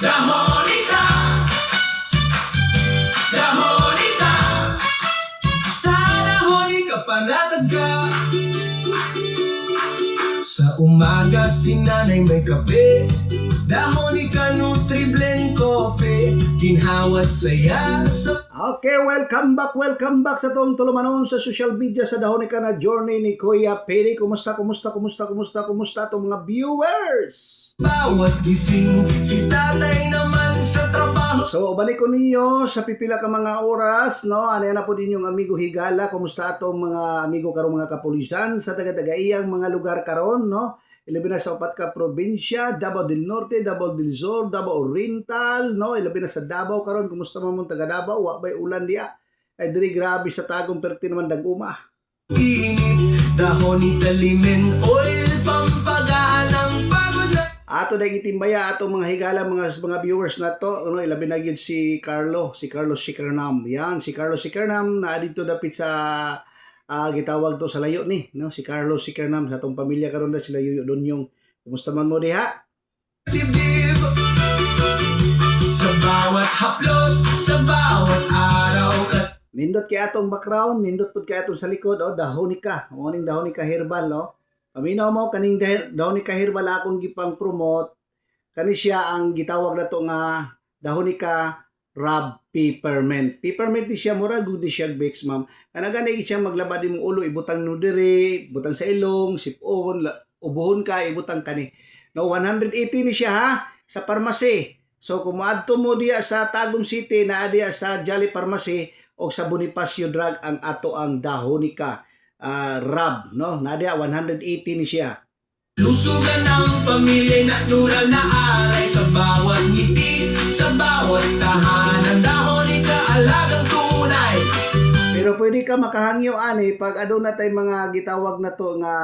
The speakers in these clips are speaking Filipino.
Dahonika, dahonika, sa dahonika panatag ka. Sa umaga si nanay may kape, dahonika Nutri-Blend Coffee, ginhawat saya sa... Okay, welcome back sa tong tulumanon sa social media sa Dahonika na journey ni Kuya Pili. Kumusta tong mga viewers? Bawat gising, si tatay naman sa trabaho. So, balik ko ninyo sa pipila ka mga oras, no? Ano na po din yung amigo Higala. Kumusta atong mga amigo karong mga kapulisan sa taga-tagaiyang mga lugar karon, no? Ilabi na sa upat ka probinsya, Davao del Norte, Davao del Sur, Davao Oriental, no? Ilabi na sa Davao karon. Kumusta man mong taga Davao? Wa bay ulan diya. Ay diri grabe sa tagong perti naman daguma. Init, dahonika Linen Oil, pampagaan ng pagod na... Ato na itimbaya atong mga higala mga viewers na to, no? Ilabi na gyud si Carlo Sikernam. Yan, si Carlo Sikernam na dito dapit sa gitawag to sa layo ni, no? Si Carlos Sikernam sa atong pamilya karon na sila Yuyo Donyong. Kumusta man mo diha? Dibdib, sa bawat haplos, sa bawat araw ka. Nindot kay atong background, nindot pud kay atong sa likod, Dahonika. Mo ning Dahonika Herbal, no? Paminaw mo kaning Dahonika Herbal akong gipang promote. Kani siya ang gitawag na to nga Dahonika Rub Peppermint. Peppermint di siya mura good di siya Bex, ma'am. Kana gani siya maglaba di mong ulo, ibutang nudere, ibutang sa ilong, sipon, ubuhon ka, ibutang kani. No, 180 ni siya ha sa pharmacy. So kung moadto mo diya sa Tagum City na diya sa Jolly Pharmacy o sa Bonifacio Drug ang ato ang Dahonika Rub, no? Na diya 180 ni siya. Lusugan ng pamilya na natural na alay sa bawat ngiti, sa bawat tahanan, dahonika alagang tunay. Pero pwede ka makahangyo ani pag aduna tay mga gitawag na to nga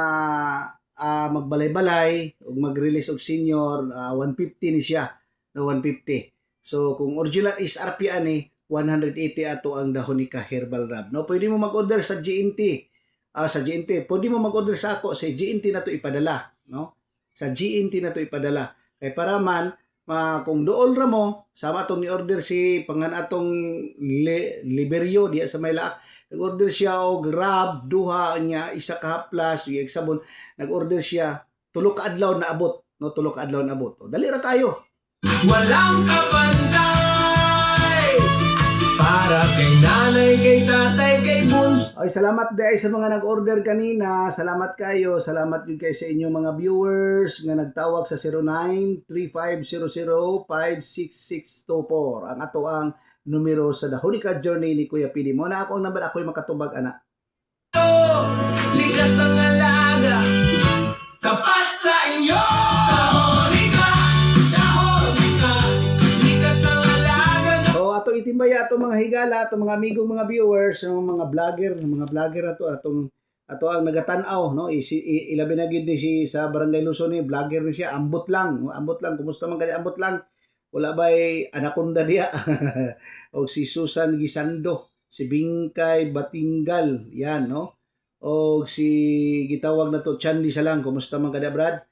magbalay-balay ug mag-release og senior 150 ni siya, no, 150. So kung original SRP ani 180 ato ang Dahonika Herbal Rub. No, pwede mo mag-order sa GNT. Sa GNT, pwede mo mag-order sa ako sa GNT na to ipadala, no? Sa GNT na to ipadala. Kay para man kung dool ra mo sama atong ni order si pangan atong Liberio diya sa Maylaak. Nag-order siya og Rub duha niya isa ka plus yung sabon. Nag-order siya tulo ka adlaw na abot, no? Tulo ka adlaw na abot. O, dali ra kayo. Walang kapantay para kay nanay, kay tatay, kay bunso. Ay, salamat dahil sa mga nag-order kanina. Salamat kayo. Salamat din kayo sa inyong mga viewers nga nagtawag sa 0935005664. Ang ato ang numero sa Dahonika Journey ni Kuya Pili. Mo na ako ang number, ako'y makatubag, anak. Likas ang alaga, tapat sa inyo. Dahonika, dahonika, likas ang alaga. So, ato itimbaya ato mga higala, ato mga amigo, mga viewers, mga vlogger ato ang nagatanaw, no? Ilabi na gid ni si sa Barangay Luzon ni vlogger ni siya, ambot lang. Kumusta man kay ambot lang? Wala ba'y anaconda diya? O si Susan Gisando, si Bingkay Batingal, yan, no? O si gitawag na to Chandy Salang, kumusta man kada Brad?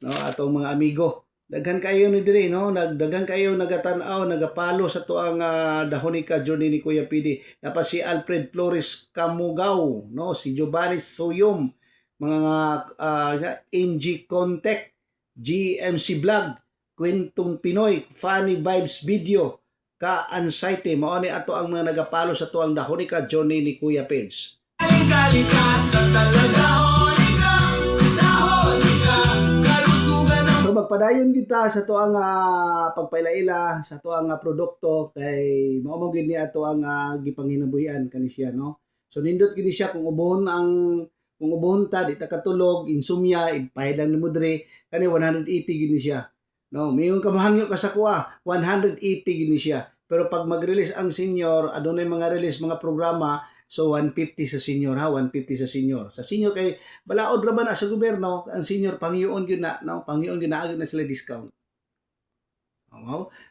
No, atong mga amigo. Daghan kayo ni dire, no? Daghan kayo nagatanaw, nagapalo sa to ang Dahonika Journey ni Kuya PD. Dapat si Alfred Flores Camugaw, no? Si Giovanni Soyom, mga NG Contact, GMC Vlog, Kwentong Pinoy, Funny Vibes Video, Ka-Anxiety. Mao ni ato ang mga nagapalo sa to ang Dahonika Journey ni Kuya Peds. Kalikasan talaga, dahonika, dahonika, kalusugan ng... So magpadayon kita sa to ang pagpailaila sa to ang produkto kay mao mo gid ni ato ang gipanghinabuhian kani siya, no? So nindot gid siya kung ubohon ta di ta katulog, insomnia, ipahid lang nimo dire kani 180 gid ni siya. No, mayong kamahangyo ka sa kuha, 180 gid ni siya. Pero pag mag-release ang senior, adunay mga release mga programa. So 150 sa senior ha, 150 sa senior. Sa senior kay balaod ra man sa gobyerno, ang senior pangyoon gyud na, no? Pangyoon gyud na agad na sila discount.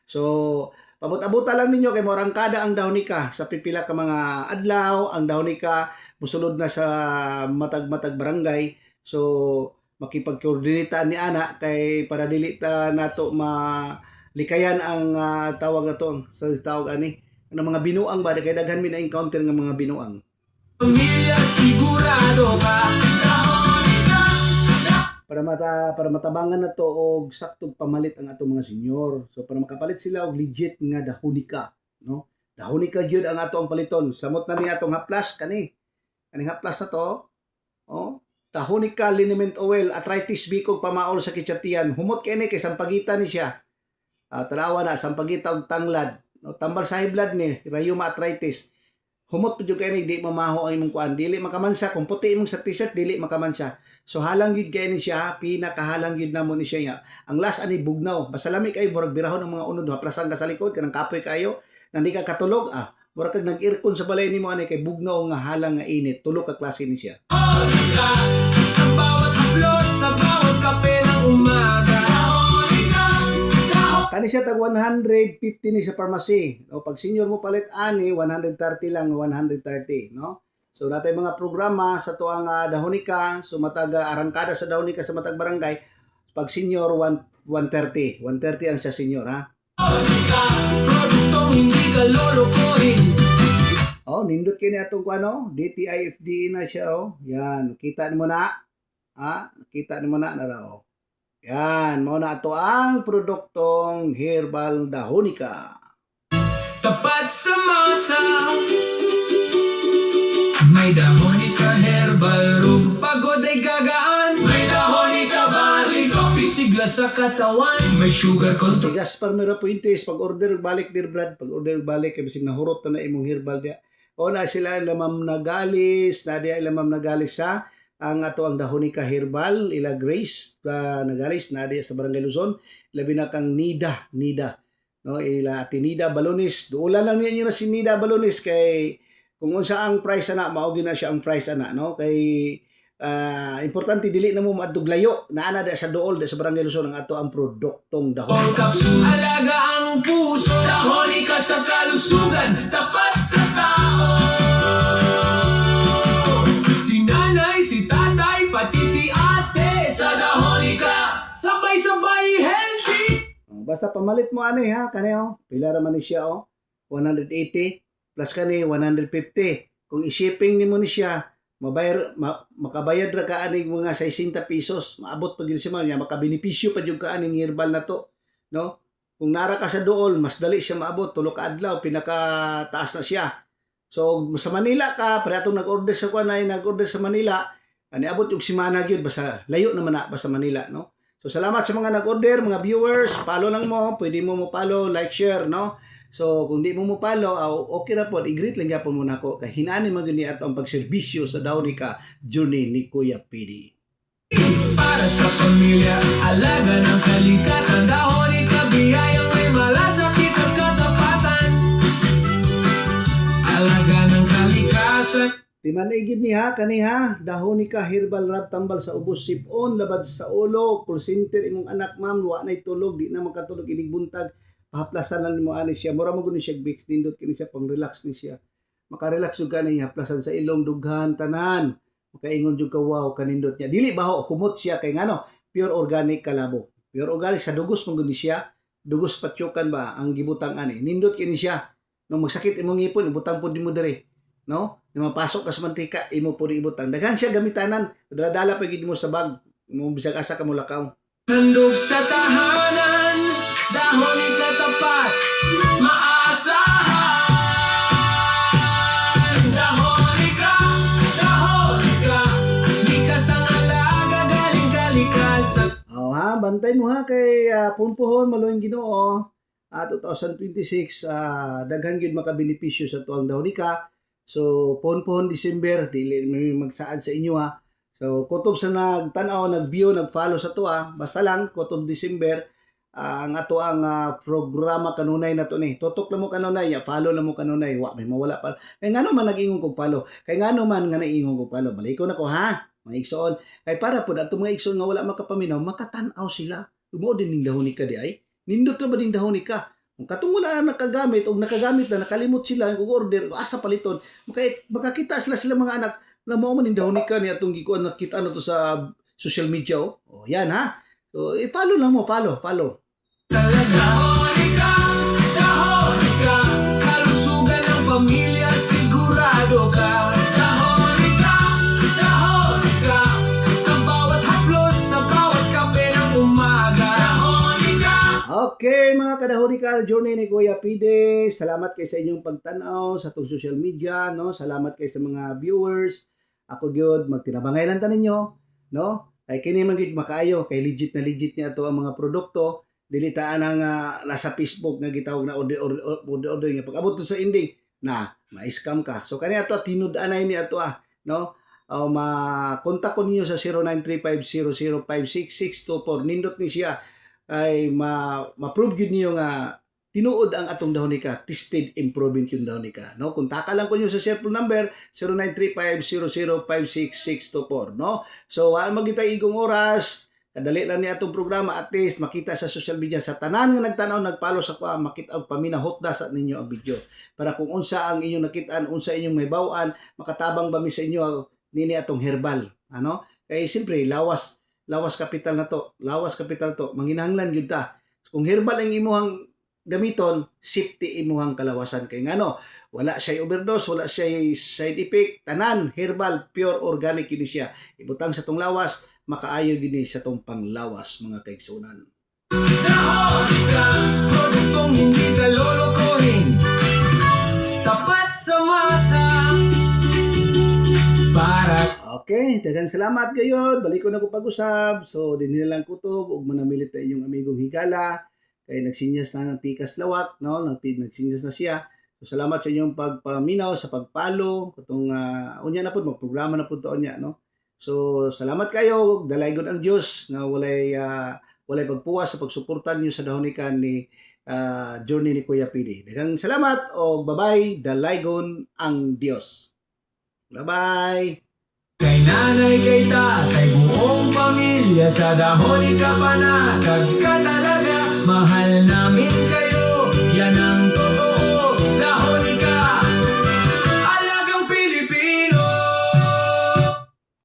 So pabot-abuta lang ninyo kay morang kada ang Dahonika sa pipila ka mga adlaw, ang Dahonika musulod na sa matag-matag barangay. So makipag-coordinate ni ana kay para dili ta nato likayan ang tawag na to, sa tawag ani, ng mga binuang ba, kay daghan mi na encounter ng mga binuang. Pamilya sigurado ka. Dahonika. Para matabangan na to og saktong pamalit ang atong mga senyor. So para makapalit sila og legit nga dahonika, no? Dahonika gyud ang ato ang paliton. Samot na ni atong haplas kaning haplas na to. Oh, dahonika liniment oil, arthritis bikog pamaol sa kichatian. Humot kay ni kay sampagitan ni siya. Tanawa na sampagita og tanglad, no? Tambal sa high blood ni rheuma arthritis. Humot pud kay ni di mamaho ang imong kuan, dili makamansa kung puti imong sa t-shirt dili makamansa. So halang gid kay ni siya, pinakahalang gid namo ni siya nga. Ang last ani bugnaw, basalami kay murag birahon ang mga unod, haplasan ka sa likod kanang kapoy kayo, nandi ka katulog murag kag nag-earcon sa balay nimo ani kay bugnaw nga halang nga init, tulo ka klase ni siya. Dahonika. Sa bawat haplos, sa bawat kape ng umaga. Dahonika. Kani siya tag 150 ni sa pharmacy. O pag senior mo palit ani 130 lang, 130, no? So natay mga programa sa tuang dahonika, so matag arangkada sa dahonika sa matag barangay. Pag senior 130 ang siya senior ha. Dahonika. Produktong hindi ka lolokohin. Oh, nindot kini atong kuano, DTI FDA na siya oh. Yan, kita nimo na. Kita nimo na raw. Yan, mao na ato ang produktong herbal dahonika. Tapat sa masa. May dahonika herbal rub. Pagod ay gagaan. May dahonika barley coffee. Sigla sa katawan. May sugar Si control. Gaspar Mera Puentes, pag order balik dir Brad, pag order balik kay bisig nahurot na imong herbal dia. O na sila lamam nagalis, na dia lamam nagalis sa ang ato ang dahonika herbal ila Grace nagalis na dia sa Barangay Luzon, labi na kang Nida, no, ila Ate Nida Balones. Duulan lang niya na si Nida Balones kay kung unsa ang price ana mao na siya ang price ana, no, kay importante dili na mo maduglayo na ana sa duol sa Barangay Luzon ang ato ang produktong All dahonika. capsules. Alaga ang puso. Dahonika sa kalusugan. Tapat sa tao. Si nanay, si tatay, pati si ate. Sa dahonika. Sabay-sabay healthy. Basta pamalit mo ani ha, kani pila ra man ni siya 180 plus kani 150. Kung i-shipping nimo ni siya, makabayad ra ka aning mga 60 pesos. Maabot pa gyud siya man, makabenepisyo pa jud ka aning herbal na to, no? Kung nara ka sa duol, mas dali siya maabot, tulo ka adlaw, pinakataas na siya. So sa Manila ka, para atong nag-order sa nag-order sa Manila, ani abot yung simana gyud basta layo naman na basta Manila, no? So salamat sa mga nag-order, mga viewers, follow lang mo, pwede mo follow, like, share, no? So kung di mo follow, okay ra pod, i-greet lang gyapon mo nako kay hinani man gyud ni ato ang pagserbisyo sa dahonika journey ni Kuya PD. Para sa pamilya, alaga ng kalikasan. Dahonika, biyayang may malasakit at katapatan. Alaga ng kalikasan. Timanigid ni ha, kani ha, dahonika herbal rub tambal sa ubos sipon, labad sa ulo, call center imong anak ma'am, wa nay tulog, di na makatulog inig buntag, pahaplasan lang nimo ani siya, mura mo gud ni siya Vicks, nindot kini siya pang relax ni siya. Maka-relax jud kani haplasan sa ilong, dughan, tanan. Makaingon jud ka wow kanindot niya. Dili baho humot siya kay ngano, pure organic kalabo. Pure organic sa dugos mong gud ni siya, dugos patyokan ba ang gibutang ani. Nindot kini siya. Nung magsakit imong ngipon, ibutang pud nimo diri. No? Nung mapasok ka sa mantika, imo pud ibutang. Daghan siya gamitanan. Dala-dala pa gid mo sa bag. Mo bisag asa ka mo lakaw. Handog sa tahanan. Dahonika tapat. Maasahan. Dahonika. Dahonika. Likas ang alaga. Galing kalikasan. Ha, bantay mo ha kay pumpuhon maluing Ginoo. 2026 daghan gyud makabenepisyo sa tuang dahonika. So pohon December dili magsaad sa inyo ha. So kutob sa nagtan-aw, nag-view, nag-follow sa tuwa, basta lang kutob December ang ato ang programa kanunay na to ni. Tutok lang mo kanunay, follow lang mo kanunay. Wa may mawala pa. Kay ngano man nag-ingon kog follow. Kay ngano man nga naingon kog follow. Baliko na ko ha. Mga igsoon. Kay para pud ato mga igsoon nga wala makapaminaw, makatan-aw sila. Umo din ning dahonika di ay. Nindot ra ba ning dahonika? Kung katong wala na nakagamit o nakagamit na nakalimot sila kung order o asa paliton, makakita sila mga anak na mao man ning dahonika ni atong gikuan nakita na to sa social media oh. Oh yan ha. So i-follow lang mo, follow. Talaga. pamilya sigurado ka. Dahon ka, sa bawat haplos, sa bawat kape ng umaga. Dahon ka. Okay, mga kadahonikal, journey ni Kuya Pide. Salamat kay sa inyong pagtanaw sa itong social media, no? Salamat kay sa mga viewers. Ako gyud magtinabangay lang tanin ninyo, no? Ay kini man gid makaayo kay legit niya to ang mga produkto. Dilitaan ang nasa Facebook nga gitawag na order nga pag-abot to sa ending na ma-scam ka. So kani ato tinud-anay ni ato no? Ma-contact ko ninyo sa 0935005664. Nindot ni siya ay ma-prove gyud niyo nga tinuod ang atong dahonika, tested, improving yung dahonika, no? Kontaka lang ko niyo sa cellphone number 0935005664, no? So, magitay igong oras, kadali lang ni atong programa, at least makita sa social media sa tanan nga nagtanaw, nagpalo sa kuha, makita paminahotda sa ninyo ang video. Para kung unsa ang inyong nakitaan, unsa inyong may bawaan, makatabang ba mi sa inyo nini atong herbal, ano? Kay siyempre, lawas kapital na to, manginahanglan gyud ta. Kung herbal ang imuhang gamiton, safety imuhang kalawasan kay ngano, wala siya overdose, wala siya side effect, tanan herbal, pure organic yun siya. Ibutang sa tong lawas, makaayo gini sa tong panglawas, mga kaigsunan. Dahon ka, produktong hindi ka lolokohin. Tapat sa masa. Para Okay, daghang salamat kayo. Balik ko na ko pag-usab. So, din nila lang kutob ug manamilit ta inyong amigong higala. Kay nagsinyas na ng pikas lawak, no? Nagsinyas na siya. So, salamat sa inyong pagpaminaw, sa pagpalo, katong unya na pud magprograma na pud to unya, no? So, salamat kayo. Dalaygon ang Dios nga walay pagpuwas sa pagsuportan niyo sa dahonikan ni journey ni Kuya Pidi. Daghang salamat o bye-bye. Dalaygon ang Dios. Bye-bye. kay nanay, kay tatay, buong pamilya sa dahonika panatag ka talaga. Mahal namin kayo, yan ang